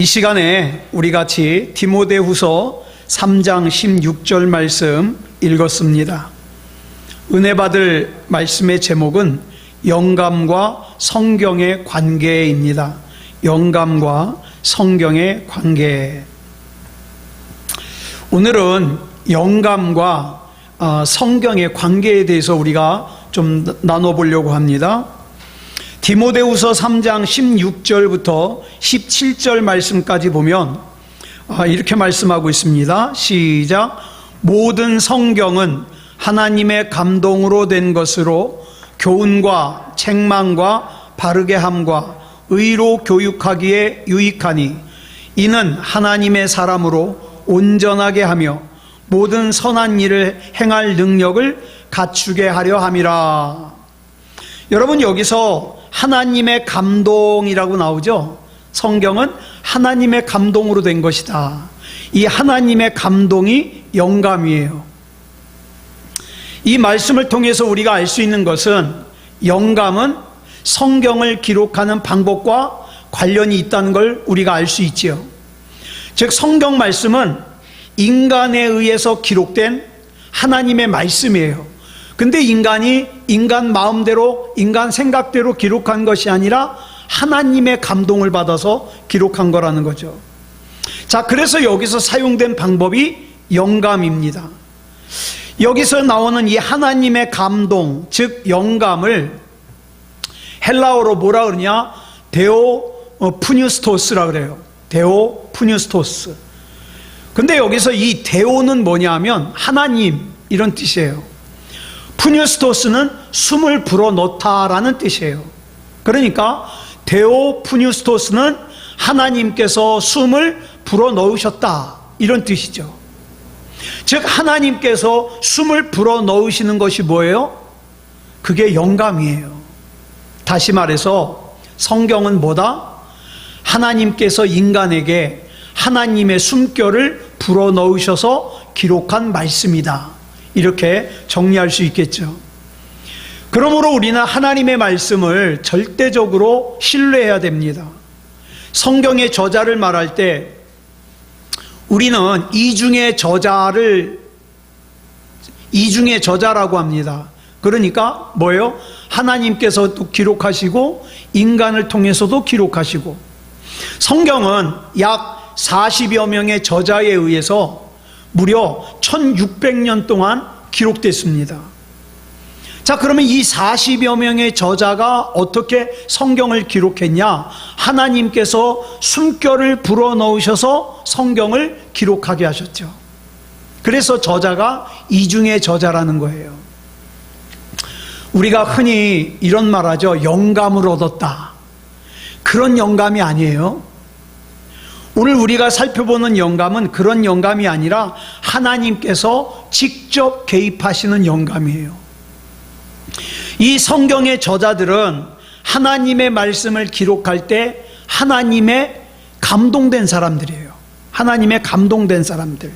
이 시간에 우리 같이 디모데후서 3장 16절 말씀 읽었습니다. 은혜 받을 말씀의 제목은 영감과 성경의 관계입니다. 영감과 성경의 관계. 오늘은 영감과 성경의 관계에 대해서 우리가 좀 나눠보려고 합니다. 디모데후서 3장 16절부터 17절 말씀까지 보면 이렇게 말씀하고 있습니다. 시작. 모든 성경은 하나님의 감동으로 된 것으로 교훈과 책망과 바르게 함과 의로 교육하기에 유익하니 이는 하나님의 사람으로 온전하게 하며 모든 선한 일을 행할 능력을 갖추게 하려 함이라. 여러분, 여기서 하나님의 감동이라고 나오죠. 성경은 하나님의 감동으로 된 것이다. 이 하나님의 감동이 영감이에요. 이 말씀을 통해서 우리가 알 수 있는 것은 영감은 성경을 기록하는 방법과 관련이 있다는 걸 우리가 알 수 있지요. 즉, 성경 말씀은 인간에 의해서 기록된 하나님의 말씀이에요. 근데 인간이 인간 마음대로, 인간 생각대로 기록한 것이 아니라 하나님의 감동을 받아서 기록한 거라는 거죠. 자, 그래서 여기서 사용된 방법이 영감입니다. 여기서 나오는 이 하나님의 감동, 즉 영감을 헬라어로 뭐라 그러냐? 데오 푸뉴스토스라 그래요. 데오 푸뉴스토스. 근데 여기서 이 데오는 뭐냐 하면 하나님, 이런 뜻이에요. 푸뉴스토스는 숨을 불어넣다라는 뜻이에요. 그러니까 데오 푸뉴스토스는 하나님께서 숨을 불어넣으셨다, 이런 뜻이죠. 즉, 하나님께서 숨을 불어넣으시는 것이 뭐예요? 그게 영감이에요. 다시 말해서 성경은 뭐다? 하나님께서 인간에게 하나님의 숨결을 불어넣으셔서 기록한 말씀이다, 이렇게 정리할 수 있겠죠. 그러므로 우리는 하나님의 말씀을 절대적으로 신뢰해야 됩니다. 성경의 저자를 말할 때 우리는 이중의 저자라고 합니다. 그러니까 뭐예요? 하나님께서도 기록하시고 인간을 통해서도 기록하시고, 성경은 약 40여 명의 저자에 의해서 무려 1600년 동안 기록됐습니다. 자, 그러면 이 40여 명의 저자가 어떻게 성경을 기록했냐? 하나님께서 숨결을 불어넣으셔서 성경을 기록하게 하셨죠. 그래서 저자가 이중의 저자라는 거예요. 우리가 흔히 이런 말 하죠. 영감을 얻었다. 그런 영감이 아니에요. 오늘 우리가 살펴보는 영감은 그런 영감이 아니라 하나님께서 직접 개입하시는 영감이에요. 이 성경의 저자들은 하나님의 말씀을 기록할 때 하나님의 감동된 사람들이에요. 하나님의 감동된 사람들.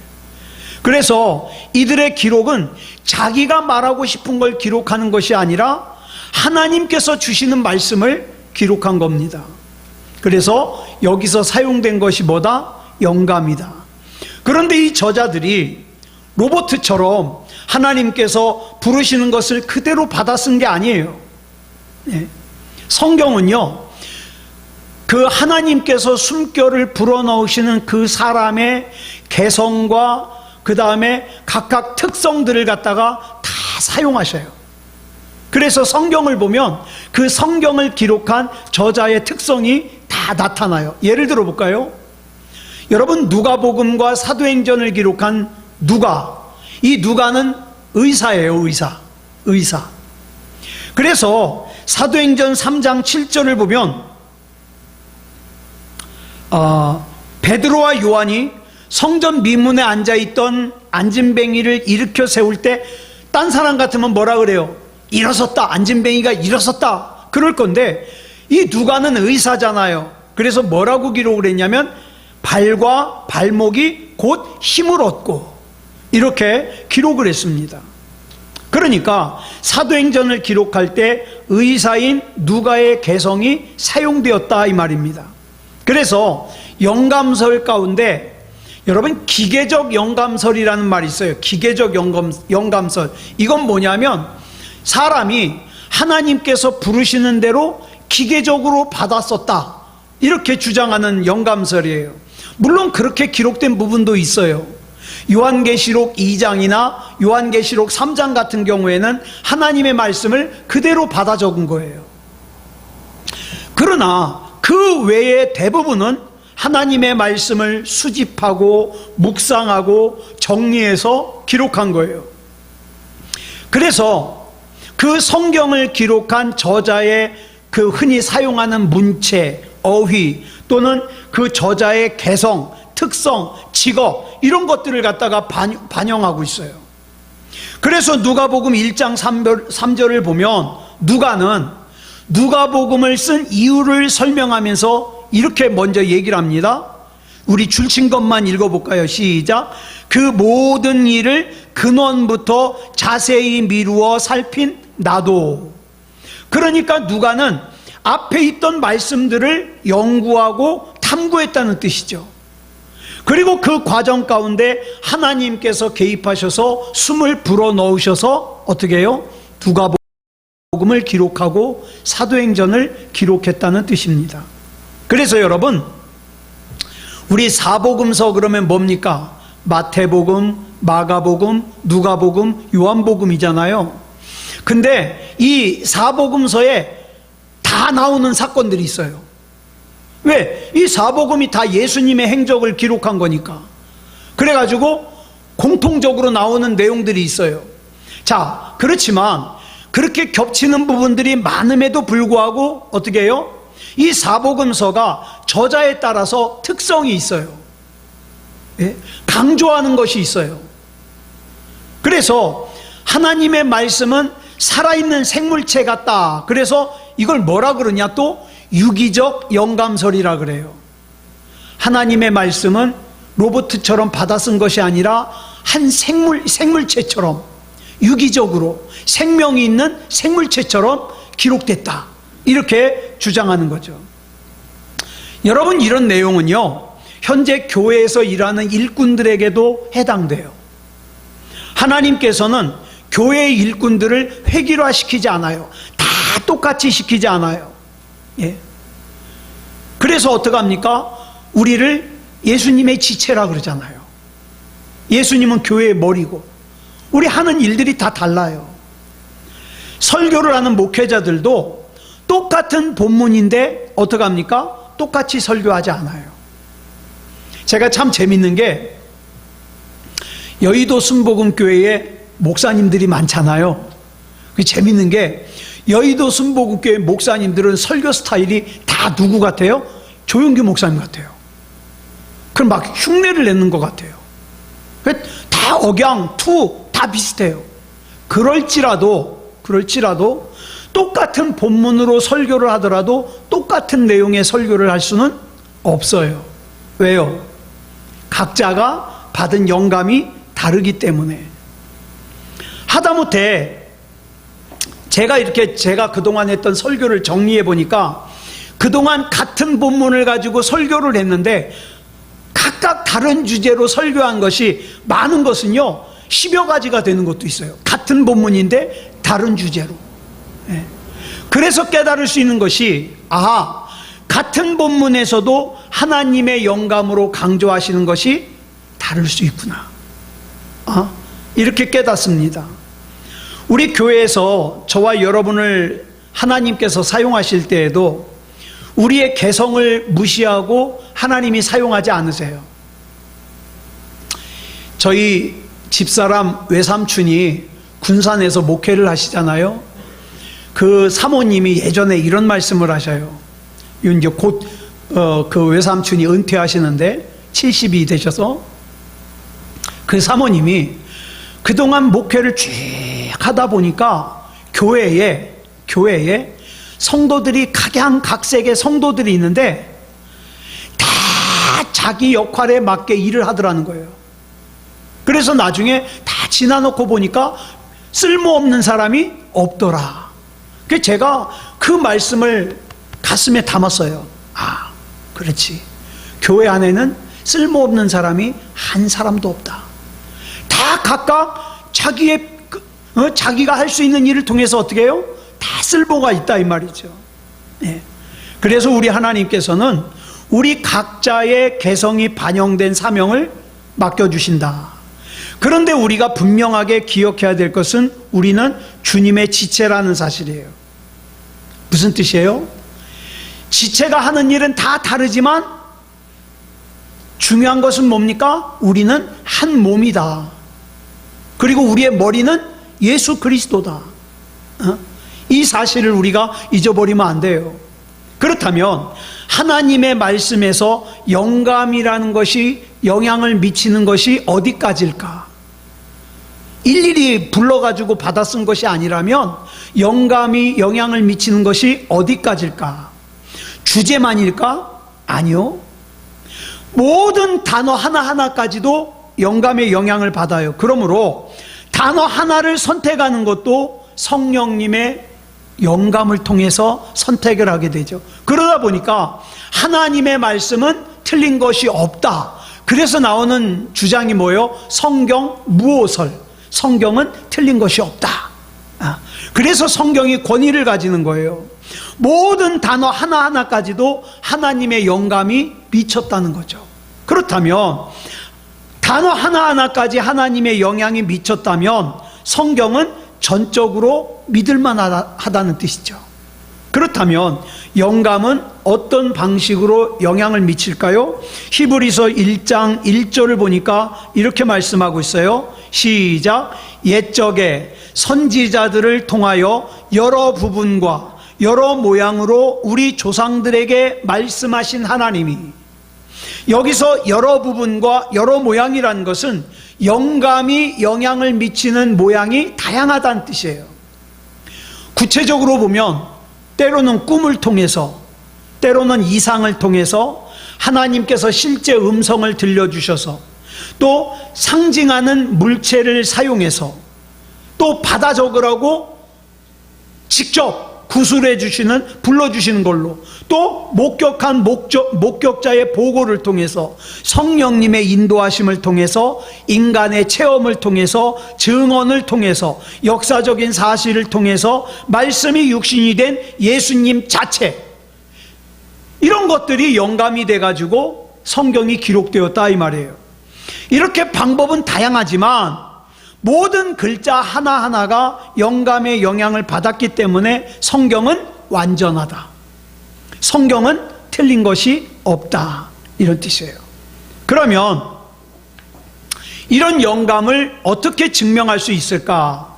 그래서 이들의 기록은 자기가 말하고 싶은 걸 기록하는 것이 아니라 하나님께서 주시는 말씀을 기록한 겁니다. 그래서 여기서 사용된 것이 뭐다? 영감이다. 그런데 이 저자들이 로봇처럼 하나님께서 부르시는 것을 그대로 받아 쓴 게 아니에요. 성경은요, 그 하나님께서 숨결을 불어넣으시는 그 사람의 개성과 그 다음에 각각 특성들을 갖다가 다 사용하셔요. 그래서 성경을 보면 그 성경을 기록한 저자의 특성이 다 나타나요. 예를 들어 볼까요? 여러분, 누가복음과 사도행전을 기록한 누가, 이 누가는 의사예요. 의사. 그래서 사도행전 3장 7절을 보면 베드로와 요한이 성전 미문에 앉아있던 안진뱅이를 일으켜 세울 때 딴 사람 같으면 뭐라 그래요? 일어섰다, 안진뱅이가 일어섰다, 그럴 건데 이 누가는 의사잖아요. 그래서 뭐라고 기록을 했냐면 발과 발목이 곧 힘을 얻고, 이렇게 기록을 했습니다. 그러니까 사도행전을 기록할 때 의사인 누가의 개성이 사용되었다, 이 말입니다. 그래서 영감설 가운데 여러분 기계적 영감설이라는 말이 있어요. 기계적 영감설. 이건 뭐냐면 사람이 하나님께서 부르시는 대로 기계적으로 받았었다, 이렇게 주장하는 영감설이에요. 물론 그렇게 기록된 부분도 있어요. 요한계시록 2장이나 요한계시록 3장 같은 경우에는 하나님의 말씀을 그대로 받아 적은 거예요. 그러나 그 외의 대부분은 하나님의 말씀을 수집하고 묵상하고 정리해서 기록한 거예요. 그래서 그 성경을 기록한 저자의 그 흔히 사용하는 문체, 어휘 또는 그 저자의 개성, 특성, 직업 이런 것들을 갖다가 반영하고 있어요. 그래서 누가복음 1장 3절을 보면 누가는 누가복음을 쓴 이유를 설명하면서 이렇게 먼저 얘기를 합니다. 우리 줄친 것만 읽어볼까요? 시작. 그 모든 일을 근원부터 자세히 미루어 살핀 나도. 그러니까 누가는 앞에 있던 말씀들을 연구하고 탐구했다는 뜻이죠. 그리고 그 과정 가운데 하나님께서 개입하셔서 숨을 불어넣으셔서 어떻게 해요? 누가복음을 기록하고 사도행전을 기록했다는 뜻입니다. 그래서 여러분, 우리 사복음서 그러면 뭡니까? 마태복음, 마가복음, 누가복음, 요한복음이잖아요. 근데 이 사복음서에 다 나오는 사건들이 있어요. 왜? 이 사복음이 다 예수님의 행적을 기록한 거니까. 그래가지고 공통적으로 나오는 내용들이 있어요. 자, 그렇지만 그렇게 겹치는 부분들이 많음에도 불구하고 어떻게 해요? 이 사복음서가 저자에 따라서 특성이 있어요. 예? 강조하는 것이 있어요. 그래서 하나님의 말씀은 살아있는 생물체 같다. 그래서 이걸 뭐라 그러냐? 또 유기적 영감설이라 그래요. 하나님의 말씀은 로봇처럼 받아 쓴 것이 아니라 한 생물체처럼 유기적으로 생명이 있는 생물체처럼 기록됐다, 이렇게 주장하는 거죠. 여러분, 이런 내용은요 현재 교회에서 일하는 일꾼들에게도 해당돼요. 하나님께서는 교회의 일꾼들을 획일화시키지 않아요. 다 똑같이 시키지 않아요. 예. 그래서 어떡합니까? 우리를 예수님의 지체라 그러잖아요. 예수님은 교회의 머리고 우리 하는 일들이 다 달라요. 설교를 하는 목회자들도 똑같은 본문인데 어떡합니까? 똑같이 설교하지 않아요. 제가 참 재밌는 게 여의도 순복음교회에 목사님들이 많잖아요. 그 재밌는 게 여의도 순복음교회 목사님들은 설교 스타일이 다 누구 같아요? 조용규 목사님 같아요. 그럼 막 흉내를 내는 것 같아요. 다 억양, 투, 다 비슷해요. 그럴지라도 똑같은 본문으로 설교를 하더라도 똑같은 내용의 설교를 할 수는 없어요. 왜요? 각자가 받은 영감이 다르기 때문에. 하다못해 제가 그동안 했던 설교를 정리해 보니까 그동안 같은 본문을 가지고 설교를 했는데 각각 다른 주제로 설교한 것이 많은 것은요 10여 가지가 되는 것도 있어요. 같은 본문인데 다른 주제로. 예. 그래서 깨달을 수 있는 것이 같은 본문에서도 하나님의 영감으로 강조하시는 것이 다를 수 있구나. 이렇게 깨닫습니다. 우리 교회에서 저와 여러분을 하나님께서 사용하실 때에도 우리의 개성을 무시하고 하나님이 사용하지 않으세요. 저희 집사람 외삼촌이 군산에서 목회를 하시잖아요. 그 사모님이 예전에 이런 말씀을 하셔요. 이제 곧 그 외삼촌이 은퇴하시는데 70이 되셔서 그 사모님이 그동안 목회를 쭉 하다 보니까 교회에 성도들이 각양각색의 성도들이 있는데 다 자기 역할에 맞게 일을 하더라는 거예요. 그래서 나중에 다 지나놓고 보니까 쓸모없는 사람이 없더라. 그래서 제가 그 말씀을 가슴에 담았어요. 그렇지. 교회 안에는 쓸모없는 사람이 한 사람도 없다. 다 각각 자기가 할 수 있는 일을 통해서 어떻게 해요? 다 쓸모가 있다 이 말이죠. 예. 그래서 우리 하나님께서는 우리 각자의 개성이 반영된 사명을 맡겨주신다. 그런데 우리가 분명하게 기억해야 될 것은 우리는 주님의 지체라는 사실이에요. 무슨 뜻이에요? 지체가 하는 일은 다 다르지만 중요한 것은 뭡니까? 우리는 한 몸이다. 그리고 우리의 머리는 예수 그리스도다. 이 사실을 우리가 잊어버리면 안 돼요. 그렇다면 하나님의 말씀에서 영감이라는 것이 영향을 미치는 것이 어디까지일까? 일일이 불러가지고 받아 쓴 것이 아니라면 영감이 영향을 미치는 것이 어디까지일까? 주제만일까? 아니요. 모든 단어 하나하나까지도 영감의 영향을 받아요. 그러므로 단어 하나를 선택하는 것도 성령님의 영감을 통해서 선택을 하게 되죠. 그러다 보니까 하나님의 말씀은 틀린 것이 없다. 그래서 나오는 주장이 뭐예요? 성경 무오설. 성경은 틀린 것이 없다. 그래서 성경이 권위를 가지는 거예요. 모든 단어 하나하나까지도 하나님의 영감이 미쳤다는 거죠. 그렇다면 단어 하나하나까지 하나님의 영향이 미쳤다면 성경은 전적으로 믿을만하다는 뜻이죠. 그렇다면 영감은 어떤 방식으로 영향을 미칠까요? 히브리서 1장 1절을 보니까 이렇게 말씀하고 있어요. 시작. 옛적에 선지자들을 통하여 여러 부분과 여러 모양으로 우리 조상들에게 말씀하신 하나님이, 여기서 여러 부분과 여러 모양이라는 것은 영감이 영향을 미치는 모양이 다양하다는 뜻이에요. 구체적으로 보면 때로는 꿈을 통해서, 때로는 이상을 통해서 하나님께서 실제 음성을 들려주셔서, 또 상징하는 물체를 사용해서, 또 받아 적으라고 직접 구술해 주시는, 불러주시는 걸로, 또 목격한 목격자의 보고를 통해서, 성령님의 인도하심을 통해서, 인간의 체험을 통해서, 증언을 통해서, 역사적인 사실을 통해서, 말씀이 육신이 된 예수님 자체, 이런 것들이 영감이 돼가지고 성경이 기록되었다 이 말이에요. 이렇게 방법은 다양하지만 모든 글자 하나하나가 영감의 영향을 받았기 때문에 성경은 완전하다. 성경은 틀린 것이 없다. 이런 뜻이에요. 그러면 이런 영감을 어떻게 증명할 수 있을까?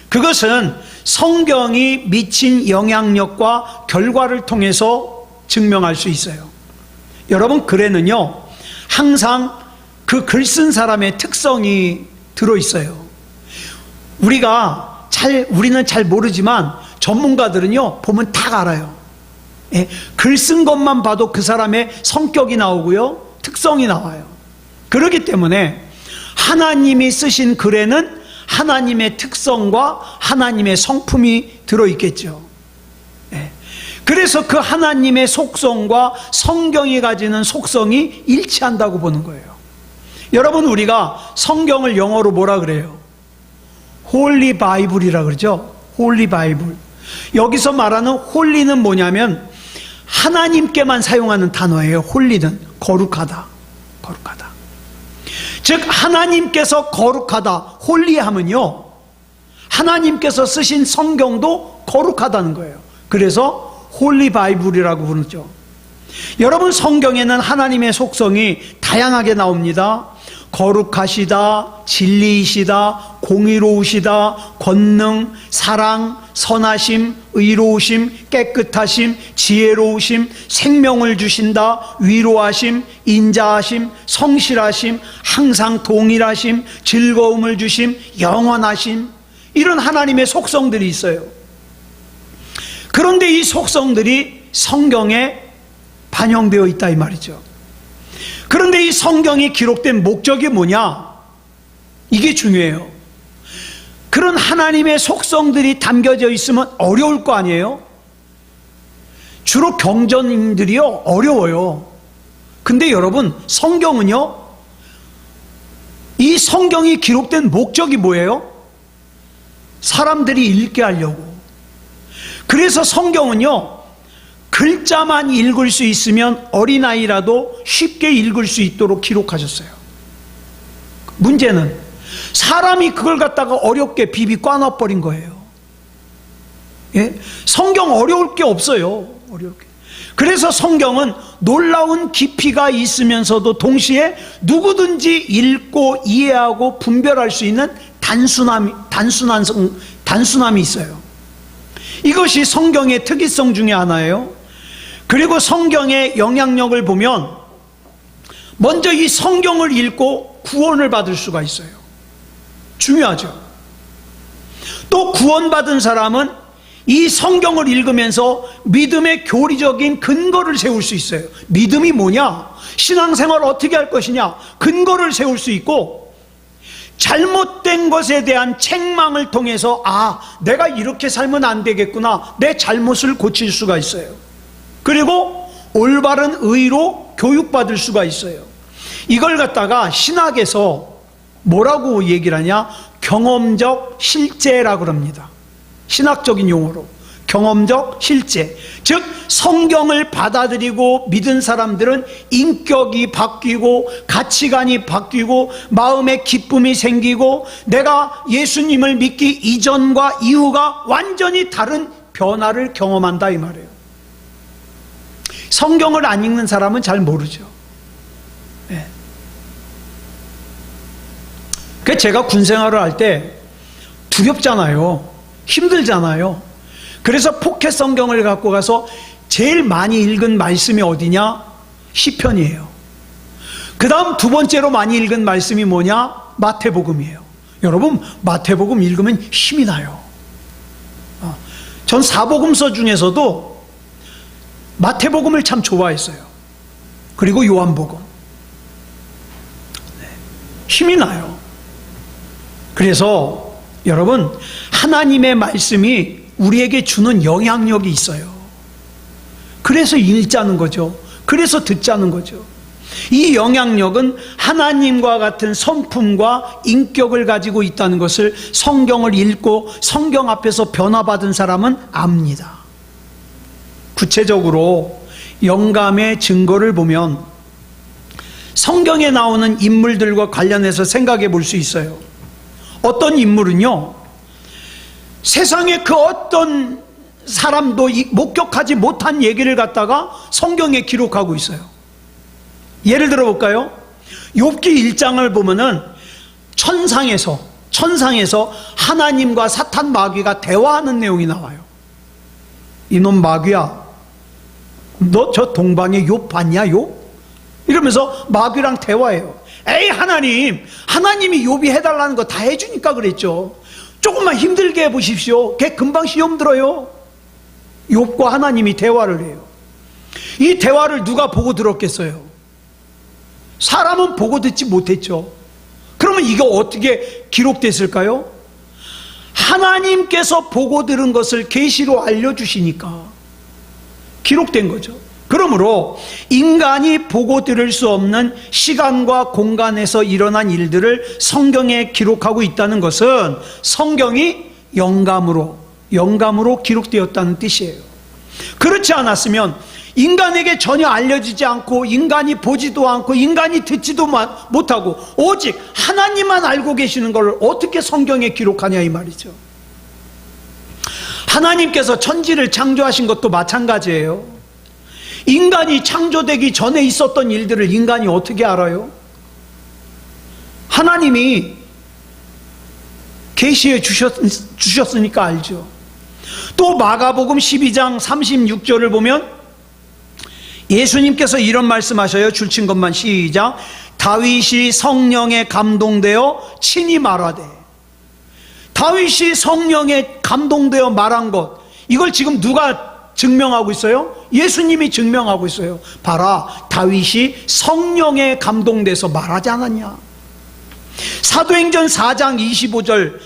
그것은 성경이 미친 영향력과 결과를 통해서 증명할 수 있어요. 여러분, 글에는요 항상 그 글 쓴 사람의 특성이 들어있어요. 우리는 잘 모르지만 전문가들은요 보면 다 알아요. 글 쓴 것만 봐도 그 사람의 성격이 나오고요, 특성이 나와요. 그렇기 때문에 하나님이 쓰신 글에는 하나님의 특성과 하나님의 성품이 들어있겠죠. 그래서 그 하나님의 속성과 성경이 가지는 속성이 일치한다고 보는 거예요. 여러분, 우리가 성경을 영어로 뭐라 그래요? 홀리 바이블이라 그러죠. 홀리 바이블. 여기서 말하는 홀리는 뭐냐면 하나님께만 사용하는 단어예요. 홀리는 거룩하다. 거룩하다. 즉 하나님께서 거룩하다, 홀리하면요 하나님께서 쓰신 성경도 거룩하다는 거예요. 그래서 홀리 바이블이라고 부르죠. 여러분, 성경에는 하나님의 속성이 다양하게 나옵니다. 거룩하시다, 진리이시다, 공의로우시다, 권능, 사랑, 선하심, 의로우심, 깨끗하심, 지혜로우심, 생명을 주신다, 위로하심, 인자하심, 성실하심, 항상 동일하심, 즐거움을 주심, 영원하심, 이런 하나님의 속성들이 있어요. 그런데 이 속성들이 성경에 반영되어 있다 이 말이죠. 그런데 이 성경이 기록된 목적이 뭐냐? 이게 중요해요. 그런 하나님의 속성들이 담겨져 있으면 어려울 거 아니에요? 주로 경전인들이요 어려워요. 근데 여러분, 성경은요, 이 성경이 기록된 목적이 뭐예요? 사람들이 읽게 하려고. 그래서 성경은요, 글자만 읽을 수 있으면 어린아이라도 쉽게 읽을 수 있도록 기록하셨어요. 문제는 사람이 그걸 갖다가 어렵게 비비 꽈놔버린 거예요. 예? 성경 어려울 게 없어요. 어렵게. 그래서 성경은 놀라운 깊이가 있으면서도 동시에 누구든지 읽고 이해하고 분별할 수 있는 단순함이 있어요. 이것이 성경의 특이성 중에 하나예요. 그리고 성경의 영향력을 보면 먼저 이 성경을 읽고 구원을 받을 수가 있어요. 중요하죠. 또 구원받은 사람은 이 성경을 읽으면서 믿음의 교리적인 근거를 세울 수 있어요. 믿음이 뭐냐? 신앙생활 어떻게 할 것이냐? 근거를 세울 수 있고, 잘못된 것에 대한 책망을 통해서 내가 이렇게 살면 안 되겠구나, 내 잘못을 고칠 수가 있어요. 그리고 올바른 의로 교육받을 수가 있어요. 이걸 갖다가 신학에서 뭐라고 얘기를 하냐? 경험적 실제라고 합니다. 신학적인 용어로 경험적 실제. 즉 성경을 받아들이고 믿은 사람들은 인격이 바뀌고 가치관이 바뀌고 마음의 기쁨이 생기고 내가 예수님을 믿기 이전과 이후가 완전히 다른 변화를 경험한다 이 말이에요. 성경을 안 읽는 사람은 잘 모르죠. 네. 그 제가 군 생활을 할 때 두렵잖아요. 힘들잖아요. 그래서 포켓 성경을 갖고 가서 제일 많이 읽은 말씀이 어디냐? 시편이에요. 그 다음 두 번째로 많이 읽은 말씀이 뭐냐? 마태복음이에요. 여러분, 마태복음 읽으면 힘이 나요. 전 사복음서 중에서도 마태복음을 참 좋아했어요. 그리고 요한복음. 힘이 나요. 그래서 여러분, 하나님의 말씀이 우리에게 주는 영향력이 있어요. 그래서 읽자는 거죠. 그래서 듣자는 거죠. 이 영향력은 하나님과 같은 성품과 인격을 가지고 있다는 것을 성경을 읽고 성경 앞에서 변화받은 사람은 압니다. 구체적으로 영감의 증거를 보면 성경에 나오는 인물들과 관련해서 생각해 볼 수 있어요. 어떤 인물은요, 세상에 그 어떤 사람도 목격하지 못한 얘기를 갖다가 성경에 기록하고 있어요. 예를 들어 볼까요? 욥기 1장을 보면은 천상에서 하나님과 사탄 마귀가 대화하는 내용이 나와요. 이놈 마귀야, 너 저 동방의 욥 봤냐 욥? 이러면서 마귀랑 대화해요. 에이 하나님이 욥이 해달라는 거 다 해주니까 그랬죠. 조금만 힘들게 해보십시오. 걔 금방 시험 들어요. 욥과 하나님이 대화를 해요. 이 대화를 누가 보고 들었겠어요? 사람은 보고 듣지 못했죠. 그러면 이거 어떻게 기록됐을까요? 하나님께서 보고 들은 것을 계시로 알려주시니까 기록된 거죠. 그러므로 인간이 보고 들을 수 없는 시간과 공간에서 일어난 일들을 성경에 기록하고 있다는 것은 성경이 영감으로 기록되었다는 뜻이에요. 그렇지 않았으면 인간에게 전혀 알려지지 않고 인간이 보지도 않고 인간이 듣지도 못하고 오직 하나님만 알고 계시는 걸 어떻게 성경에 기록하냐 이 말이죠. 하나님께서 천지를 창조하신 것도 마찬가지예요. 인간이 창조되기 전에 있었던 일들을 인간이 어떻게 알아요? 하나님이 계시해 주셨으니까 알죠. 또 마가복음 12장 36절을 보면 예수님께서 이런 말씀하셔요. 줄친 것만 시작. 다윗이 성령에 감동되어 친히 말하되. 다윗이 성령에 감동되어 말한 것, 이걸 지금 누가 증명하고 있어요? 예수님이 증명하고 있어요. 봐라, 다윗이 성령에 감동돼서 말하지 않았냐? 사도행전 4장 25절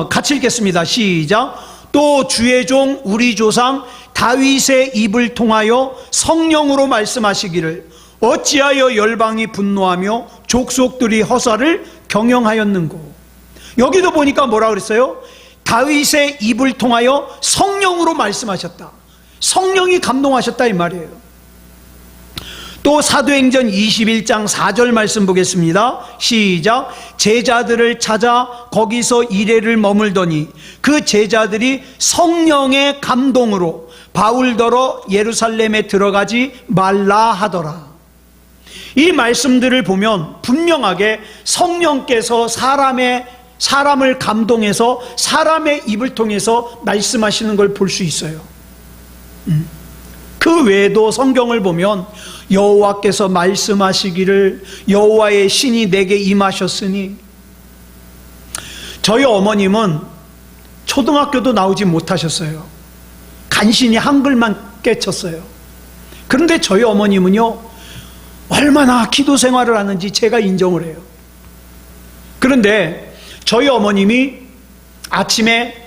같이 읽겠습니다. 시작. 또 주의 종 우리 조상 다윗의 입을 통하여 성령으로 말씀하시기를 어찌하여 열방이 분노하며 족속들이 허사를 경영하였는고. 여기도 보니까 뭐라 그랬어요? 다윗의 입을 통하여 성령으로 말씀하셨다. 성령이 감동하셨다 이 말이에요. 또 사도행전 21장 4절 말씀 보겠습니다. 시작. 제자들을 찾아 거기서 이레를 머물더니 그 제자들이 성령의 감동으로 바울더러 예루살렘에 들어가지 말라 하더라. 이 말씀들을 보면 분명하게 성령께서 사람을 감동해서 사람의 입을 통해서 말씀하시는 걸 볼 수 있어요. 그 외에도 성경을 보면 여호와께서 말씀하시기를 여호와의 신이 내게 임하셨으니. 저희 어머님은 초등학교도 나오지 못하셨어요. 간신히 한글만 깨쳤어요. 그런데 저희 어머님은요, 얼마나 기도 생활을 하는지 제가 인정을 해요. 그런데 저희 어머님이 아침에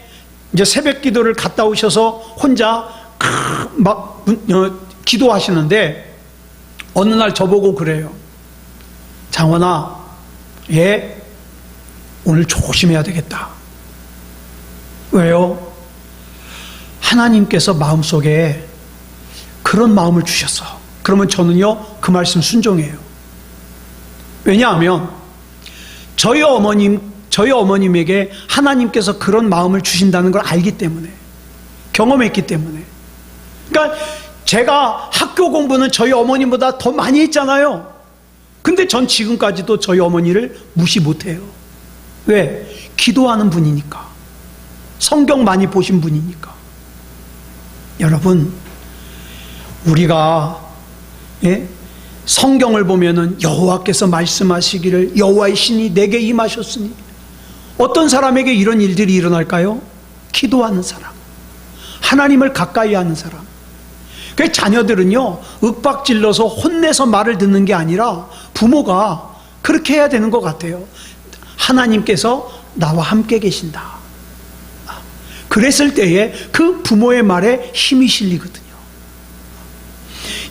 이제 새벽 기도를 갔다 오셔서 혼자 기도하시는데 어느 날 저보고 그래요. 장원아, 얘 오늘 조심해야 되겠다. 왜요? 하나님께서 마음속에 그런 마음을 주셨어. 그러면 저는요, 그 말씀 순종해요. 왜냐하면 저희 어머님에게 하나님께서 그런 마음을 주신다는 걸 알기 때문에, 경험했기 때문에. 그러니까 제가 학교 공부는 저희 어머님보다 더 많이 했잖아요. 근데 전 지금까지도 저희 어머니를 무시 못해요. 왜? 기도하는 분이니까. 성경 많이 보신 분이니까. 여러분, 우리가 성경을 보면은 여호와께서 말씀하시기를 여호와의 신이 내게 임하셨으니. 어떤 사람에게 이런 일들이 일어날까요? 기도하는 사람, 하나님을 가까이 하는 사람. 그 자녀들은요, 윽박질러서 혼내서 말을 듣는 게 아니라 부모가 그렇게 해야 되는 것 같아요. 하나님께서 나와 함께 계신다. 그랬을 때에 그 부모의 말에 힘이 실리거든요.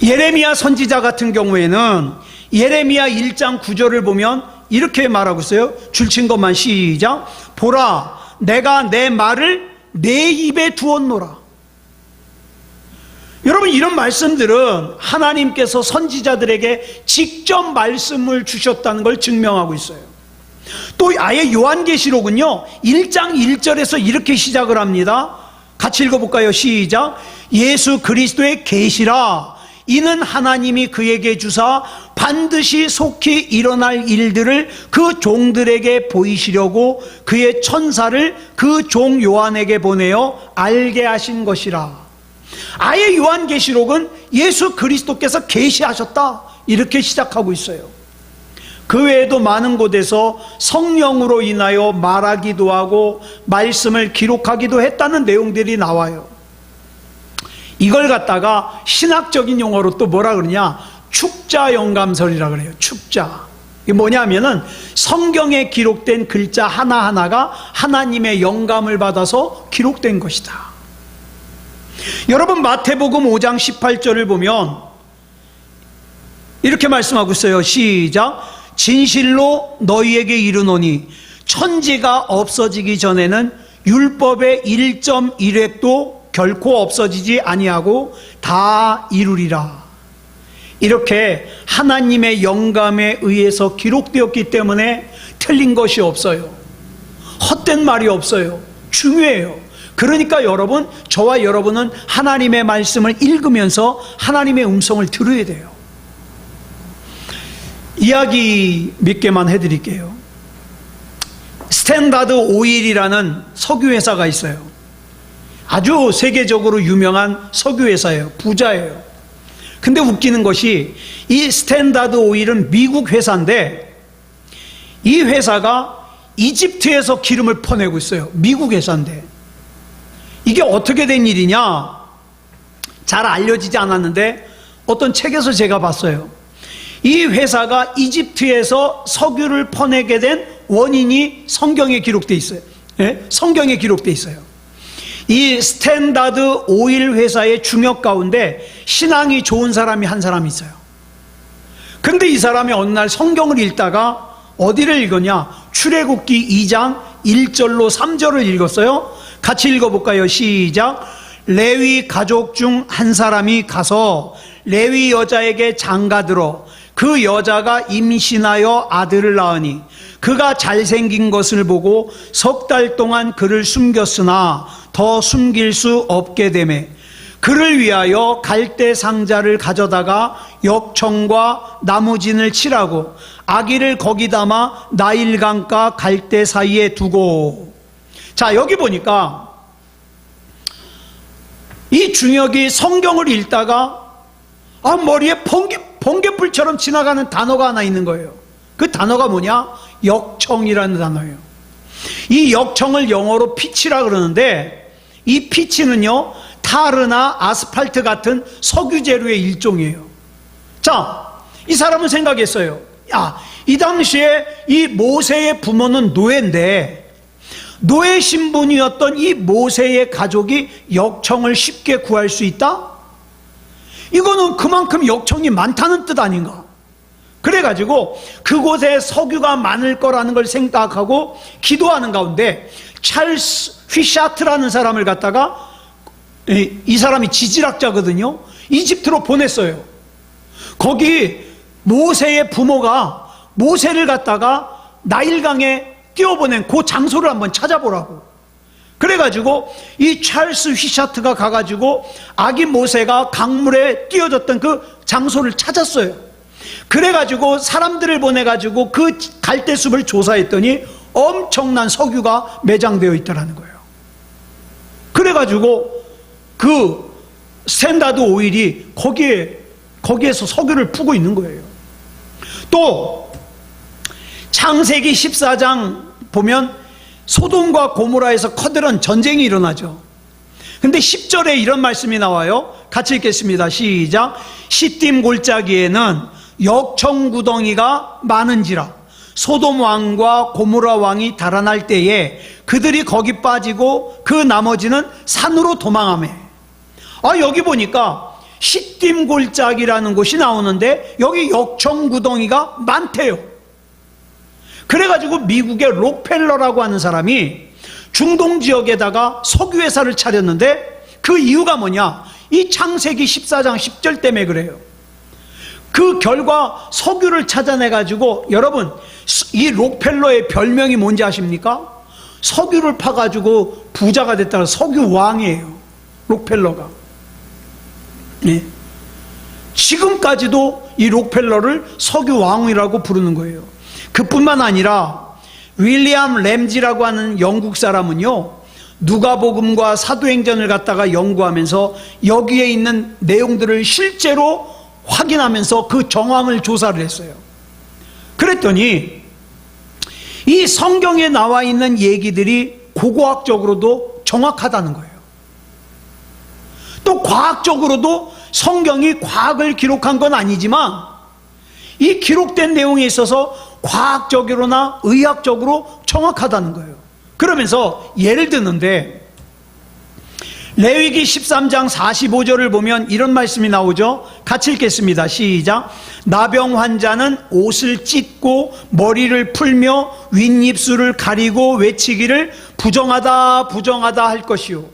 예레미야 선지자 같은 경우에는 예레미야 1장 9절을 보면 이렇게 말하고 있어요. 줄친 것만 시작. 보라, 내가 내 말을 내 입에 두었노라. 여러분, 이런 말씀들은 하나님께서 선지자들에게 직접 말씀을 주셨다는 걸 증명하고 있어요. 또 아예 요한계시록은요, 1장 1절에서 이렇게 시작을 합니다. 같이 읽어볼까요? 시작. 예수 그리스도의 계시라. 이는 하나님이 그에게 주사 반드시 속히 일어날 일들을 그 종들에게 보이시려고 그의 천사를 그 종 요한에게 보내어 알게 하신 것이라. 아예 요한계시록은 예수 그리스도께서 계시하셨다, 이렇게 시작하고 있어요. 그 외에도 많은 곳에서 성령으로 인하여 말하기도 하고 말씀을 기록하기도 했다는 내용들이 나와요. 이걸 갖다가 신학적인 용어로 또 뭐라 그러냐, 축자 영감설이라 그래요. 축자. 이게 뭐냐면은 성경에 기록된 글자 하나하나가 하나님의 영감을 받아서 기록된 것이다. 여러분, 마태복음 5장 18절을 보면 이렇게 말씀하고 있어요. 시작. 진실로 너희에게 이르노니 천지가 없어지기 전에는 율법의 1.1획도 결코 없어지지 아니하고 다 이루리라. 이렇게 하나님의 영감에 의해서 기록되었기 때문에 틀린 것이 없어요. 헛된 말이 없어요. 중요해요. 그러니까 여러분, 저와 여러분은 하나님의 말씀을 읽으면서 하나님의 음성을 들어야 돼요. 이야기 몇 개만 해드릴게요. 스탠다드 오일이라는 석유회사가 있어요. 아주 세계적으로 유명한 석유회사예요. 부자예요. 근데 웃기는 것이 이 스탠다드 오일은 미국 회사인데 이 회사가 이집트에서 기름을 퍼내고 있어요. 미국 회사인데. 이게 어떻게 된 일이냐? 잘 알려지지 않았는데 어떤 책에서 제가 봤어요. 이 회사가 이집트에서 석유를 퍼내게 된 원인이 성경에 기록되어 있어요. 성경에 기록되어 있어요. 이 스탠다드 오일 회사의 중역 가운데 신앙이 좋은 사람이 한 사람 있어요. 근데 이 사람이 어느 날 성경을 읽다가 어디를 읽었냐? 출애굽기 2장 1절로 3절을 읽었어요. 같이 읽어볼까요? 시작. 레위 가족 중 한 사람이 가서 레위 여자에게 장가들어 그 여자가 임신하여 아들을 낳으니 그가 잘생긴 것을 보고 석 달 동안 그를 숨겼으나 더 숨길 수 없게 되매 그를 위하여 갈대 상자를 가져다가 역청과 나무진을 칠하고 아기를 거기 담아 나일강가 갈대 사이에 두고. 자, 여기 보니까 이 중역이 성경을 읽다가 머리에 번개불처럼 지나가는 단어가 하나 있는 거예요. 그 단어가 뭐냐? 역청이라는 단어예요. 이 역청을 영어로 피치라 그러는데 이 피치는요 타르나 아스팔트 같은 석유 재료의 일종이에요. 자, 이 사람은 생각했어요. 이 당시에 이 모세의 부모는 노예인데 노예 신분이었던 이 모세의 가족이 역청을 쉽게 구할 수 있다? 이거는 그만큼 역청이 많다는 뜻 아닌가? 그래가지고 그곳에 석유가 많을 거라는 걸 생각하고 기도하는 가운데 찰스 휘샤트라는 사람을 갖다가 이 사람이 지질학자거든요. 이집트로 보냈어요. 거기 모세의 부모가 모세를 갖다가 나일강에 띄워보낸 그 장소를 한번 찾아보라고. 그래가지고 이 찰스 휘샤트가 가가지고 아기 모세가 강물에 띄워졌던 그 장소를 찾았어요. 그래가지고 사람들을 보내가지고 그 갈대숲을 조사했더니 엄청난 석유가 매장되어 있더라는 거예요. 그래가지고 그 스탠다드 오일이 거기에서 석유를 푸고 있는 거예요. 또 창세기 14장 보면 소돔과 고모라에서 커다란 전쟁이 일어나죠. 근데 10절에 이런 말씀이 나와요. 같이 읽겠습니다. 시작. 시딤 골짜기에는 역청구덩이가 많은지라 소돔 왕과 고모라 왕이 달아날 때에 그들이 거기 빠지고 그 나머지는 산으로 도망하매. 여기 보니까 시딤 골짜기라는 곳이 나오는데 여기 역청구덩이가 많대요. 그래가지고 미국의 록펠러라고 하는 사람이 중동 지역에다가 석유회사를 차렸는데 그 이유가 뭐냐? 이 창세기 14장 10절 때문에 그래요. 그 결과 석유를 찾아내가지고, 여러분 이 록펠러의 별명이 뭔지 아십니까? 석유를 파가지고 부자가 됐다는 석유왕이에요. 록펠러가. 네. 지금까지도 이 록펠러를 석유왕이라고 부르는 거예요. 그뿐만 아니라 윌리엄 램지라고 하는 영국 사람은요 누가복음과 사도행전을 갖다가 연구하면서 여기에 있는 내용들을 실제로 확인하면서 그 정황을 조사를 했어요. 그랬더니 이 성경에 나와 있는 얘기들이 고고학적으로도 정확하다는 거예요. 또 과학적으로도 성경이 과학을 기록한 건 아니지만 이 기록된 내용에 있어서 과학적으로나 의학적으로 정확하다는 거예요. 그러면서 예를 드는데 레위기 13장 45절을 보면 이런 말씀이 나오죠. 같이 읽겠습니다. 시작. 나병 환자는 옷을 찢고 머리를 풀며 윗입술을 가리고 외치기를 부정하다 부정하다 할 것이요.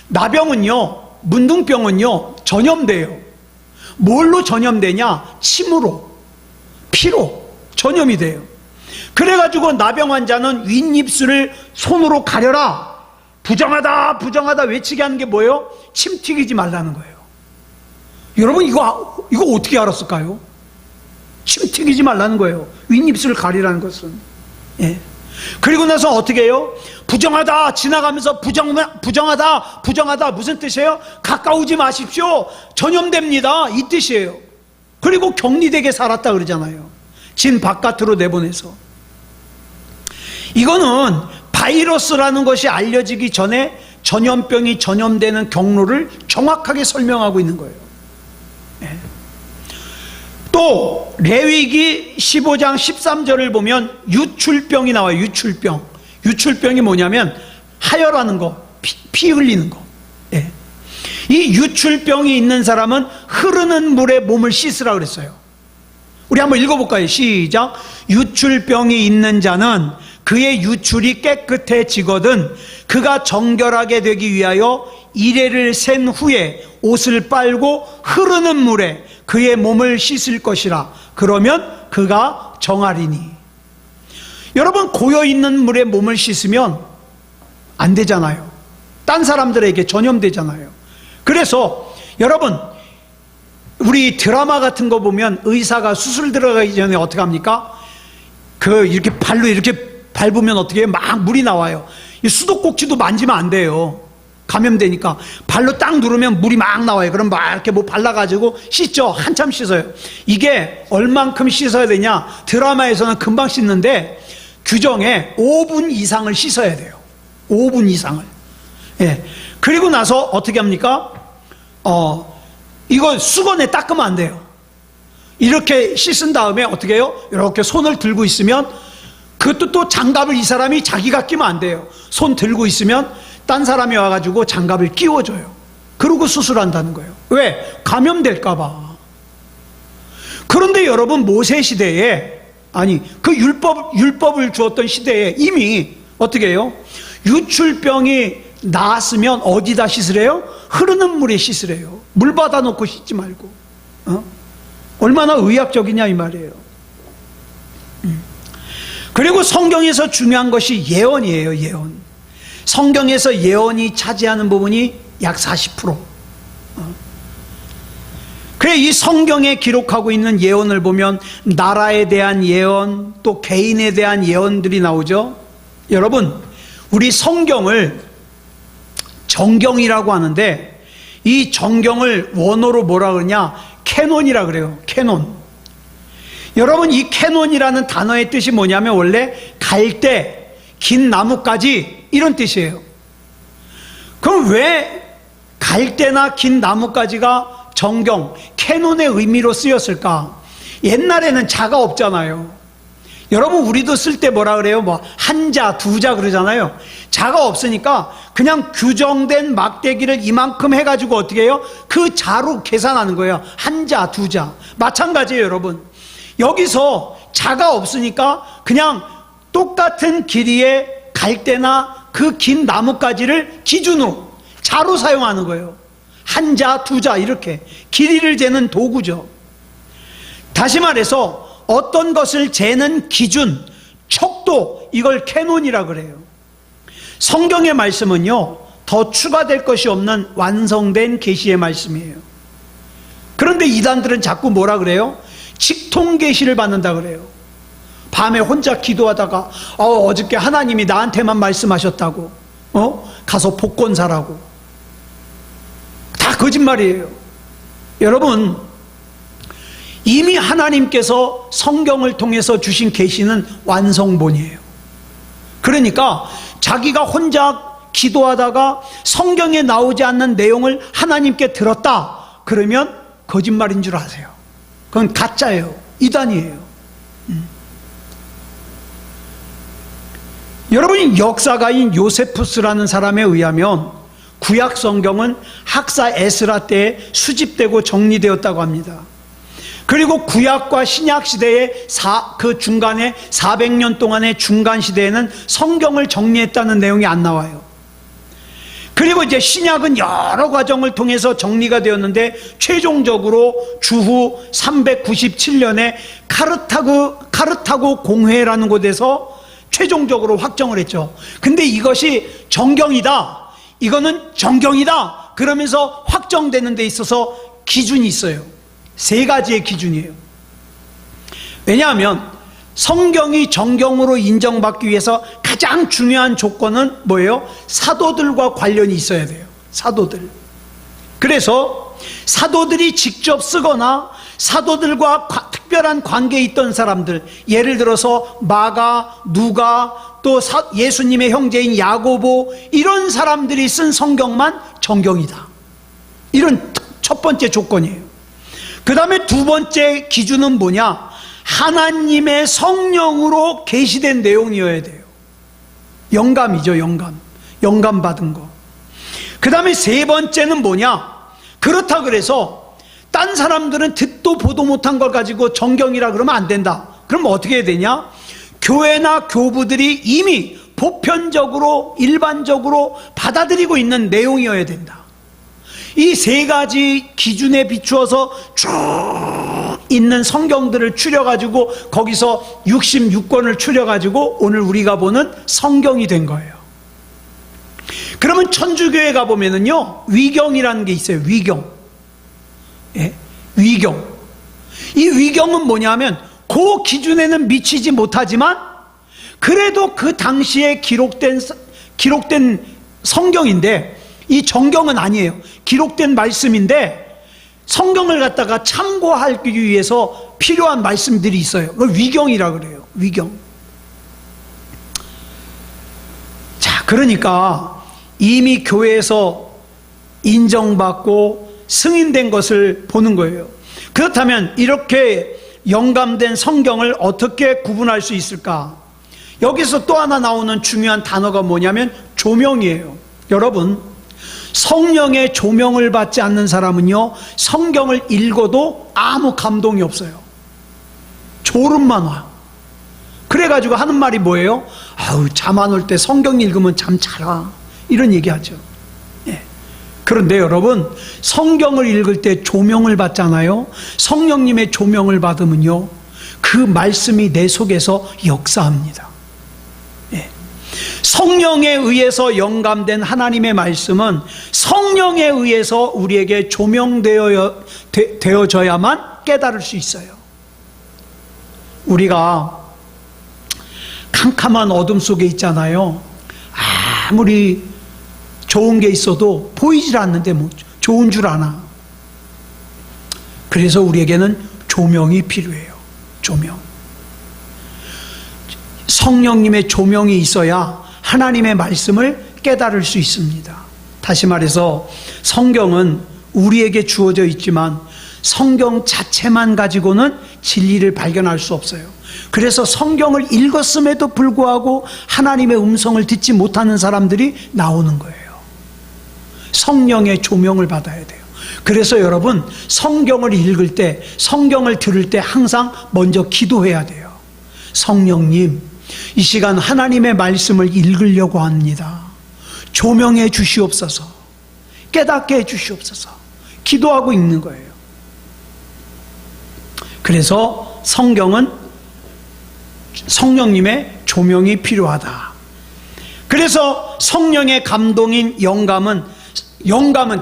나병은요, 문둥병은요 전염돼요. 뭘로 전염되냐? 침으로, 피로 전염이 돼요. 그래가지고 나병 환자는 윗입술을 손으로 가려라, 부정하다 부정하다 외치게 하는 게 뭐예요? 침 튀기지 말라는 거예요. 여러분 이거 어떻게 알았을까요? 침 튀기지 말라는 거예요. 윗입술을 가리라는 것은. 예. 그리고 나서 어떻게 해요? 부정하다 지나가면서 부정하다 부정하다 무슨 뜻이에요? 가까우지 마십시오. 전염됩니다. 이 뜻이에요. 그리고 격리되게 살았다 그러잖아요. 진 바깥으로 내보내서. 이거는 바이러스라는 것이 알려지기 전에 전염병이 전염되는 경로를 정확하게 설명하고 있는 거예요. 네. 또 레위기 15장 13절을 보면 유출병이 나와요. 유출병. 유출병이 뭐냐면 하혈하는 거, 피 흘리는 거. 네. 이 유출병이 있는 사람은 흐르는 물에 몸을 씻으라 그랬어요. 우리 한번 읽어볼까요? 시작. 유출병이 있는 자는 그의 유출이 깨끗해지거든 그가 정결하게 되기 위하여 이레를 센 후에 옷을 빨고 흐르는 물에 그의 몸을 씻을 것이라. 그러면 그가 정하리니. 여러분, 고여있는 물에 몸을 씻으면 안 되잖아요. 딴 사람들에게 전염되잖아요. 그래서 여러분, 우리 드라마 같은 거 보면 의사가 수술 들어가기 전에 어떻게 합니까? 이렇게 발로 이렇게 밟으면 어떻게 해요? 막 물이 나와요. 이 수도꼭지도 만지면 안 돼요. 감염되니까. 발로 딱 누르면 물이 막 나와요. 그럼 막 이렇게 뭐 발라가지고 씻죠. 한참 씻어요. 이게 얼만큼 씻어야 되냐? 드라마에서는 금방 씻는데 규정에 5분 이상을 씻어야 돼요. 5분 이상을. 예. 그리고 나서 어떻게 합니까? 이거 수건에 닦으면 안 돼요. 이렇게 씻은 다음에 어떻게 해요? 이렇게 손을 들고 있으면, 그것도 또 장갑을 이 사람이 자기가 끼면 안 돼요. 손 들고 있으면 딴 사람이 와가지고 장갑을 끼워줘요. 그러고 수술한다는 거예요. 왜? 감염될까봐. 그런데 여러분, 모세 시대에, 아니 그 율법을 주었던 시대에 이미 어떻게 해요? 유출병이 나았으면 어디다 씻으래요? 흐르는 물에 씻으래요. 물 받아놓고 씻지 말고. 얼마나 의학적이냐 이 말이에요. 그리고 성경에서 중요한 것이 예언이에요. 예언. 성경에서 예언이 차지하는 부분이 약 40%. 그래, 이 성경에 기록하고 있는 예언을 보면 나라에 대한 예언, 또 개인에 대한 예언들이 나오죠. 여러분, 우리 성경을 정경이라고 하는데, 이 정경을 원어로 뭐라 그러냐? 캐논이라 그래요. 캐논. 여러분, 이 캐논이라는 단어의 뜻이 뭐냐면 원래 갈대, 긴 나뭇가지 이런 뜻이에요. 그럼 왜 갈대나 긴 나뭇가지가 정경, 캐논의 의미로 쓰였을까? 옛날에는 자가 없잖아요. 여러분, 우리도 쓸 때 뭐라 그래요? 뭐 한자, 두자 그러잖아요. 자가 없으니까 그냥 규정된 막대기를 이만큼 해가지고 어떻게 해요? 그 자로 계산하는 거예요. 한자, 두자. 마찬가지예요, 여러분. 여기서 자가 없으니까 그냥 똑같은 길이의 갈대나 그 긴 나뭇가지를 기준으로 자로 사용하는 거예요. 한자, 두자 이렇게 길이를 재는 도구죠. 다시 말해서 어떤 것을 재는 기준, 척도, 이걸 캐논이라 그래요. 성경의 말씀은요, 더 추가될 것이 없는 완성된 계시의 말씀이에요. 그런데 이단들은 자꾸 뭐라 그래요? 직통 계시를 받는다 그래요. 밤에 혼자 기도하다가 어저께 하나님이 나한테만 말씀하셨다고 가서 복권 사라고. 다 거짓말이에요. 여러분, 이미 하나님께서 성경을 통해서 주신 계시는 완성본이에요. 그러니까 자기가 혼자 기도하다가 성경에 나오지 않는 내용을 하나님께 들었다 그러면 거짓말인 줄 아세요. 그건 가짜예요. 이단이에요. 여러분이 역사가인 요세푸스라는 사람에 의하면 구약 성경은 학사 에스라 때에 수집되고 정리되었다고 합니다. 그리고 구약과 신약 시대의 그 중간에 400년 동안의 중간 시대에는 성경을 정리했다는 내용이 안 나와요. 그리고 이제 신약은 여러 과정을 통해서 정리가 되었는데 최종적으로 주후 397년에 카르타고 공회라는 곳에서 최종적으로 확정을 했죠. 근데 이것이 정경이다, 이거는 정경이다 그러면서 확정되는 데 있어서 기준이 있어요. 3가지의 기준이에요. 왜냐하면 성경이 정경으로 인정받기 위해서 가장 중요한 조건은 뭐예요? 사도들과 관련이 있어야 돼요. 사도들. 그래서 사도들이 직접 쓰거나 사도들과 특별한 관계에 있던 사람들, 예를 들어서 마가, 누가, 또 예수님의 형제인 야고보, 이런 사람들이 쓴 성경만 정경이다. 이런 첫 번째 조건이에요. 그 다음에 두 번째 기준은 뭐냐? 하나님의 성령으로 계시된 내용이어야 돼요. 영감이죠. 영감 받은 거. 그 다음에 세 번째는 뭐냐? 그렇다 그래서 딴 사람들은 듣도 보도 못한 걸 가지고 정경이라 그러면 안 된다. 그럼 어떻게 해야 되냐? 교회나 교부들이 이미 보편적으로 일반적으로 받아들이고 있는 내용이어야 된다. 이 세 가지 기준에 비추어서 쭉 있는 성경들을 추려가지고 거기서 66권을 추려가지고 오늘 우리가 보는 성경이 된 거예요. 그러면 천주교에 가보면은요, 위경이라는 게 있어요. 위경. 예? 위경. 이 위경은 뭐냐면 그 기준에는 미치지 못하지만 그래도 그 당시에 기록된 성경인데, 이 정경은 아니에요. 기록된 말씀인데 성경을 갖다가 참고하기 위해서 필요한 말씀들이 있어요. 그걸 위경이라 그래요. 위경. 자, 그러니까 이미 교회에서 인정받고 승인된 것을 보는 거예요. 그렇다면 이렇게 영감된 성경을 어떻게 구분할 수 있을까? 여기서 또 하나 나오는 중요한 단어가 뭐냐면 조명이에요. 여러분, 성령의 조명을 받지 않는 사람은요, 성경을 읽어도 아무 감동이 없어요. 졸음만 와. 그래가지고 하는 말이 뭐예요? 아우, 잠 안 올 때 성경 읽으면 잠 잘 와. 이런 얘기 하죠. 예. 그런데 여러분, 성경을 읽을 때 조명을 받잖아요. 성령님의 조명을 받으면요, 그 말씀이 내 속에서 역사합니다. 성령에 의해서 영감된 하나님의 말씀은 성령에 의해서 우리에게 조명되어져야만 깨달을 수 있어요. 우리가 캄캄한 어둠 속에 있잖아요. 아무리 좋은 게 있어도 보이질 않는데 뭐 좋은 줄 아나. 그래서 우리에게는 조명이 필요해요. 조명. 성령님의 조명이 있어야 하나님의 말씀을 깨달을 수 있습니다. 다시 말해서 성경은 우리에게 주어져 있지만 성경 자체만 가지고는 진리를 발견할 수 없어요. 그래서 성경을 읽었음에도 불구하고 하나님의 음성을 듣지 못하는 사람들이 나오는 거예요. 성령의 조명을 받아야 돼요. 그래서 여러분, 성경을 읽을 때, 성경을 들을 때 항상 먼저 기도해야 돼요. 성령님, 이 시간 하나님의 말씀을 읽으려고 합니다. 조명해 주시옵소서. 깨닫게 해 주시옵소서. 기도하고 읽는 거예요. 그래서 성경은 성령님의 조명이 필요하다. 그래서 성령의 감동인 영감은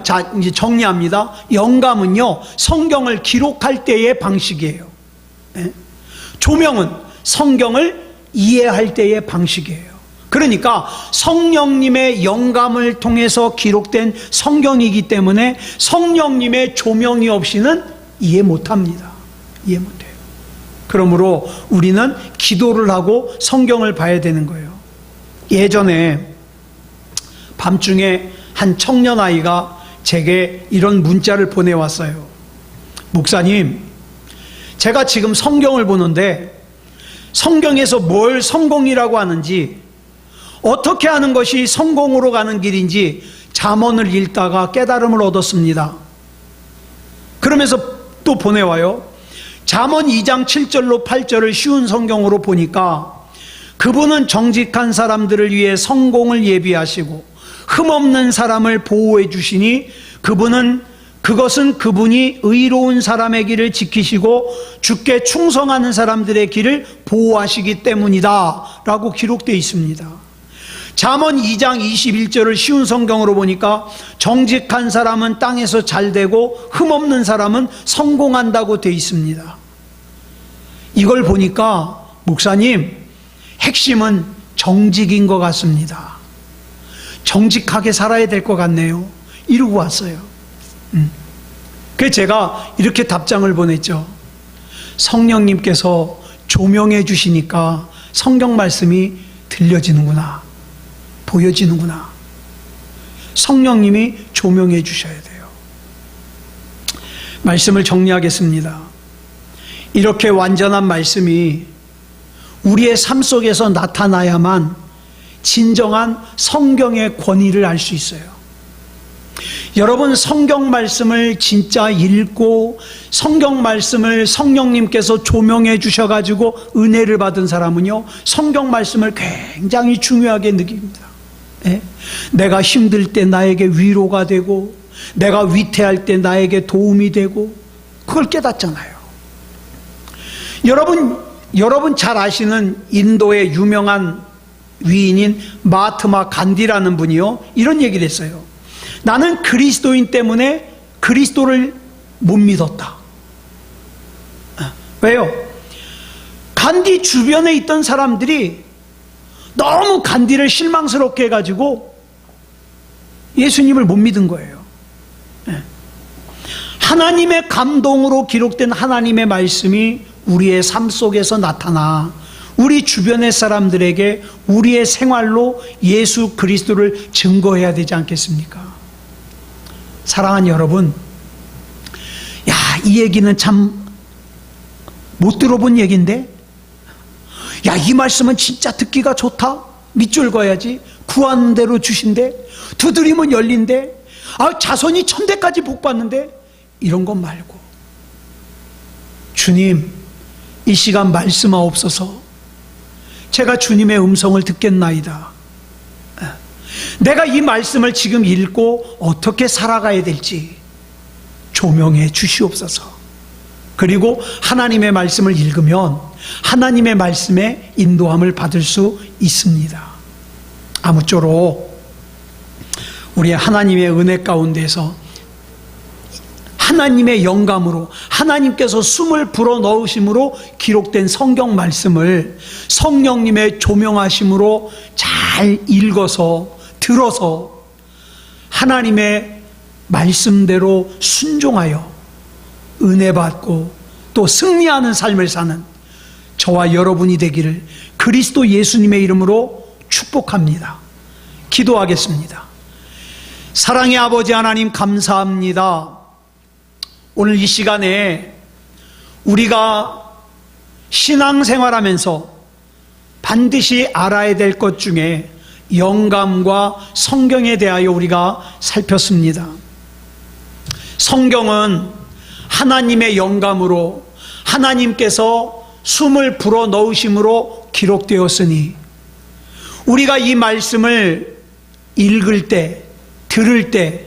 자, 이제 정리합니다. 영감은요, 성경을 기록할 때의 방식이에요. 조명은 성경을 이해할 때의 방식이에요. 그러니까 성령님의 영감을 통해서 기록된 성경이기 때문에 성령님의 조명이 없이는 이해 못합니다. 이해 못해요. 그러므로 우리는 기도를 하고 성경을 봐야 되는 거예요. 예전에 밤중에 한 청년 아이가 제게 이런 문자를 보내왔어요. 목사님, 제가 지금 성경을 보는데 성경에서 뭘 성공이라고 하는지, 어떻게 하는 것이 성공으로 가는 길인지 잠언을 읽다가 깨달음을 얻었습니다. 그러면서 또 보내와요. 잠언 2장 7절로 8절을 쉬운 성경으로 보니까 그분은 정직한 사람들을 위해 성공을 예비하시고 흠없는 사람을 보호해 주시니 그것은 그분이 의로운 사람의 길을 지키시고 주께 충성하는 사람들의 길을 보호하시기 때문이다 라고 기록되어 있습니다. 잠언 2장 21절을 쉬운 성경으로 보니까 정직한 사람은 땅에서 잘되고 흠없는 사람은 성공한다고 되어 있습니다. 이걸 보니까 목사님, 핵심은 정직인 것 같습니다. 정직하게 살아야 될 것 같네요. 이러고 왔어요. 그래서 제가 이렇게 답장을 보냈죠. 성령님께서 조명해 주시니까 성경 말씀이 들려지는구나, 보여지는구나. 성령님이 조명해 주셔야 돼요. 말씀을 정리하겠습니다. 이렇게 완전한 말씀이 우리의 삶 속에서 나타나야만 진정한 성경의 권위를 알 수 있어요. 여러분, 성경 말씀을 진짜 읽고 성경 말씀을 성령님께서 조명해 주셔가지고 은혜를 받은 사람은요, 성경 말씀을 굉장히 중요하게 느낍니다. 예? 내가 힘들 때 나에게 위로가 되고, 내가 위태할 때 나에게 도움이 되고, 그걸 깨닫잖아요. 여러분 잘 아시는 인도의 유명한 위인인 마하트마 간디라는 분이요, 이런 얘기를 했어요. 나는 그리스도인 때문에 그리스도를 못 믿었다. 왜요? 간디 주변에 있던 사람들이 너무 간디를 실망스럽게 해가지고 예수님을 못 믿은 거예요. 하나님의 감동으로 기록된 하나님의 말씀이 우리의 삶 속에서 나타나 우리 주변의 사람들에게 우리의 생활로 예수 그리스도를 증거해야 되지 않겠습니까? 사랑하는 여러분, 이 얘기는 참 못 들어본 얘기인데, 이 말씀은 진짜 듣기가 좋다. 밑줄 그어야지. 구하는 대로 주신대. 두드리면 열린대. 자손이 천대까지 복받는데, 이런 것 말고, 주님, 이 시간 말씀하옵소서. 제가 주님의 음성을 듣겠나이다. 내가 이 말씀을 지금 읽고 어떻게 살아가야 될지 조명해 주시옵소서. 그리고 하나님의 말씀을 읽으면 하나님의 말씀에 인도함을 받을 수 있습니다. 아무쪼록 우리 하나님의 은혜 가운데서 하나님의 영감으로, 하나님께서 숨을 불어넣으심으로 기록된 성경 말씀을 성령님의 조명하심으로 잘 읽어서 들어서 하나님의 말씀대로 순종하여 은혜 받고 또 승리하는 삶을 사는 저와 여러분이 되기를 그리스도 예수님의 이름으로 축복합니다. 기도하겠습니다. 사랑의 아버지 하나님, 감사합니다. 오늘 이 시간에 우리가 신앙생활하면서 반드시 알아야 될 것 중에 영감과 성경에 대하여 우리가 살폈습니다. 성경은 하나님의 영감으로 하나님께서 숨을 불어넣으심으로 기록되었으니 우리가 이 말씀을 읽을 때, 들을 때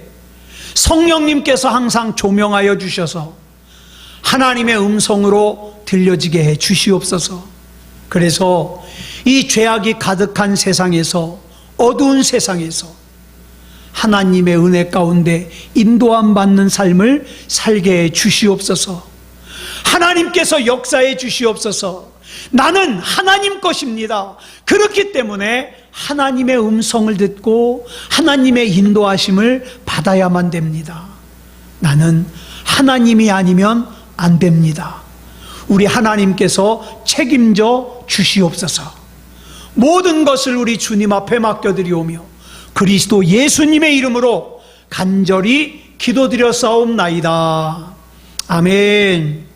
성령님께서 항상 조명하여 주셔서 하나님의 음성으로 들려지게 해 주시옵소서. 그래서 이 죄악이 가득한 세상에서, 어두운 세상에서 하나님의 은혜 가운데 인도함 받는 삶을 살게 해 주시옵소서. 하나님께서 역사해 주시옵소서. 나는 하나님 것입니다. 그렇기 때문에 하나님의 음성을 듣고 하나님의 인도하심을 받아야만 됩니다. 나는 하나님이 아니면 안 됩니다. 우리 하나님께서 책임져 주시옵소서. 모든 것을 우리 주님 앞에 맡겨드리오며 그리스도 예수님의 이름으로 간절히 기도드려 싸움나이다. 아멘.